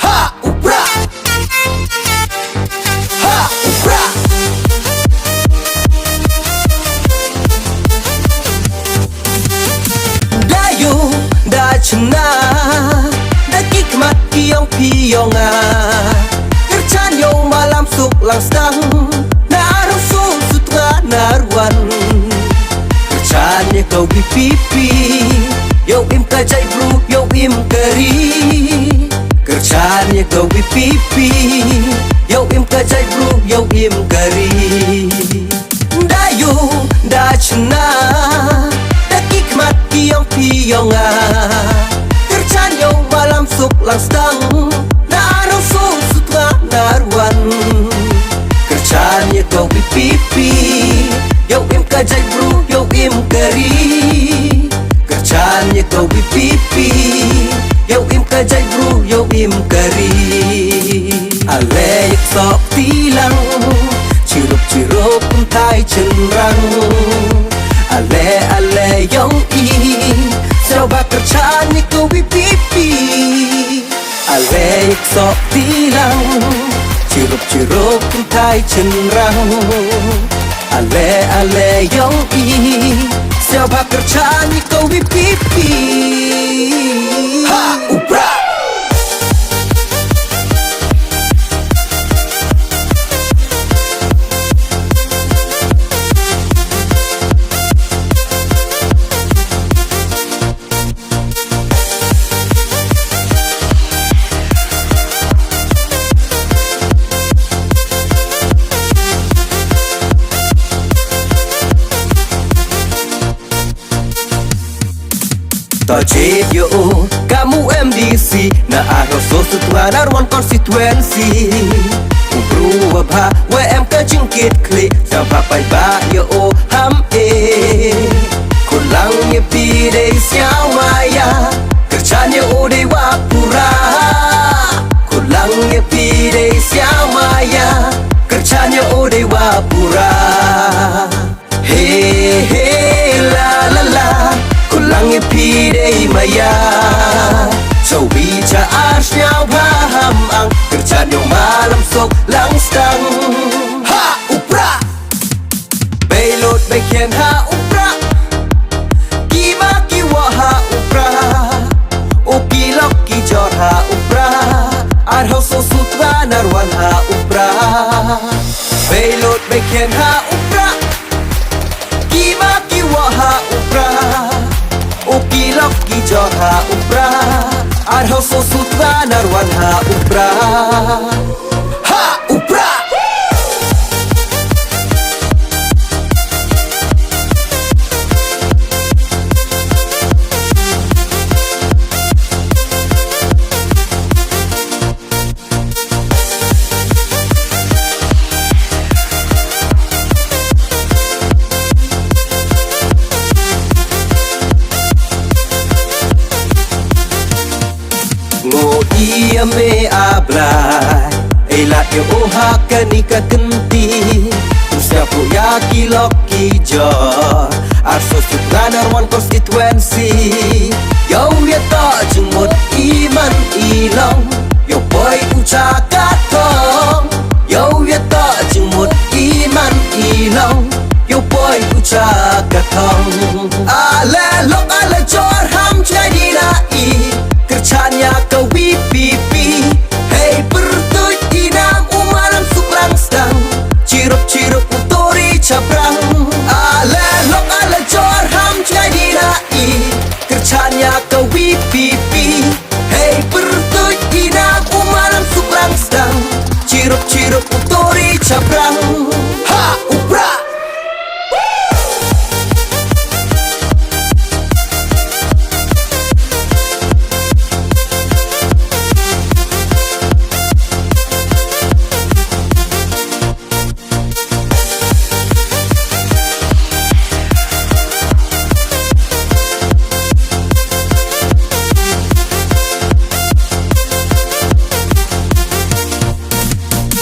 Ha upra, ha upra. Dayu da chena, da kikmat kiong pionga. Kercan yo malam suk langsang, naruh sutra narwan. Kercan ye kau pipi, yo im kajai bru, yo im keri. Kercan ye kau pipi, yo im kajai bru, yo im keri. Dayu da chena, da kikmat kiong pionga. Kercan yo malam suk langsang, naruh sutra narwan. Kercan ye kau pipi, yo im kajai bru, yo im keri. Kercan ye kau pipi, yo im kajai bru, yo im keri. Ale yak sok tilang, cirup pun tai cenrang. Ale yong i, coba kercan ye kau pipi. Ale yak sok tilang, cirup pun tai cenrang. Ale yong i, coba kercan ye kau pipi. Ha upra. Tajib yo, kamu MDC na araw so setua narwan konstituensi. Ubru wabha, WM kajingkit klik, sampai ba yo ham kulang ye pide siaw maya, kercan ye ode wapura. Kulang ye pide siaw maya, kercan ye ode wapura. Hey la la la, kulang pide maya. So bica arsnya paham ang kercan yang malam sok langsang. Ha upra, belot bagian ha upra. Kiba kiwa ha upra, ukilok kijor ha upra. Arhaw so sutra narwan ha upra. Belot bagian ha upra, kiba kiwa ha upra. Ukilok kijor ha upra. Arhaw so sutra narwan ha upra. Ha upra. Ia me ablay, elak yo oha kanika kenti. Siapa ya kilok kijor, arso sutra narwan konstituensi. Yo ya tak jemut iman ilong, yo boy uca katong. Yo ya tak jemut iman ilong, yo boy uca katong. Ale lok ale jor ham jadi nai, kercannya kau pipi. Hey bertuj inam umalam suk langsang, cirup utori caprang. Ale lok ale jor ham jadi nai, kercannya kau pipi. Hey bertuj inam umalam suk langsang, cirup utori caprang. Ha upra.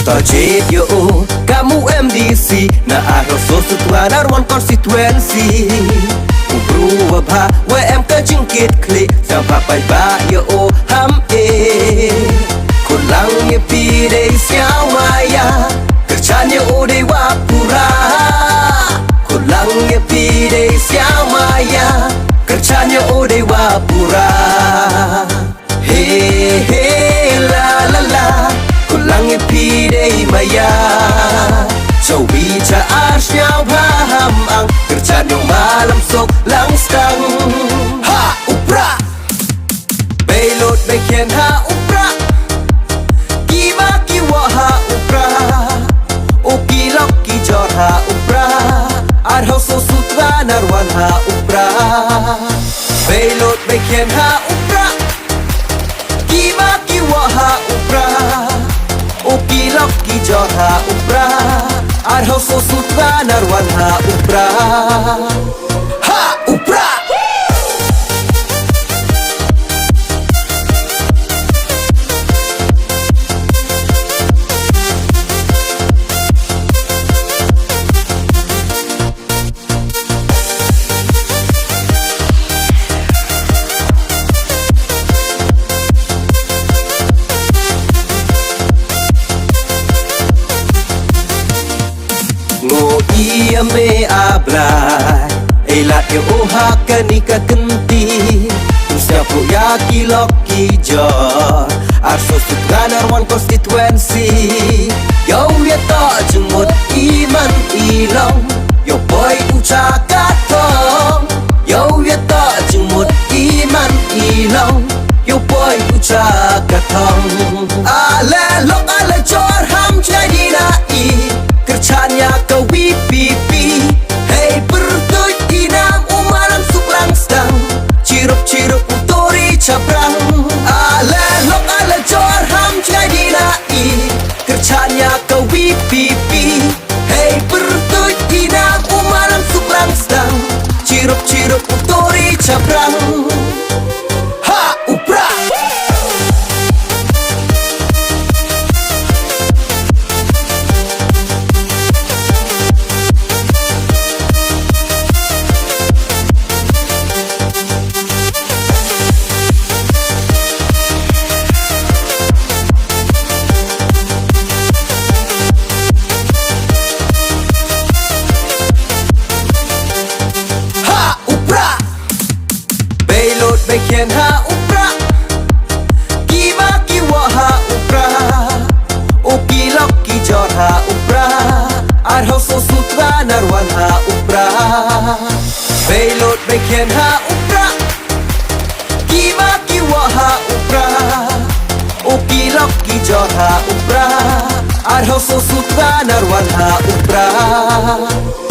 Tajib yo, kamu MDC na araw so setua narwan konstituensi. berubah WM ke jengkit klik sampai ba ya oh ham Kulangnya pidai siawaya kerjanya udah wapura Kulangnya pidai siawaya kerjanya udah wapura Hey hey la la la Kulangnya pidai maya Châu bicara arsnya paham ang kerjanya malam sok langsung Ha upra Belot beken ha upra Kiba kiwa ha upra Uki loki jor ha upra Arhaw so sutra narwan ha upra Belot beken ha upra Kiba kiwa ha upra Uki loki jor ha upra Arhaw so sutra narwan ha upra Ha upra Ngo iya me ablay Elat yo oha kanika kenti Siapo yaki loki jor Arso sutranar one constituency Yo ya to jengmut iman ilong Yo boy uca katong Yo ya to jengmut iman ilong Yo boy uca katong Ale lok ale jor ham jadi nai Kerjanya kau pipi Hei bertuj inam umalam suklang stang Cirup-cirup utori caprang Ale lok ale jor ham jadi nai Kerjanya kau pipi Hei bertuj inam umalam suklang stang Cirup-cirup utori caprang Ha upra Beken ha upra Kiba kiwa ha upra Uki loki jor ha upra Arhaw so sutra narwan ha upra Belot beken ha upra Kiba kiwa ha upra Uki loki jor ha upra Arhaw so sutra narwan ha upra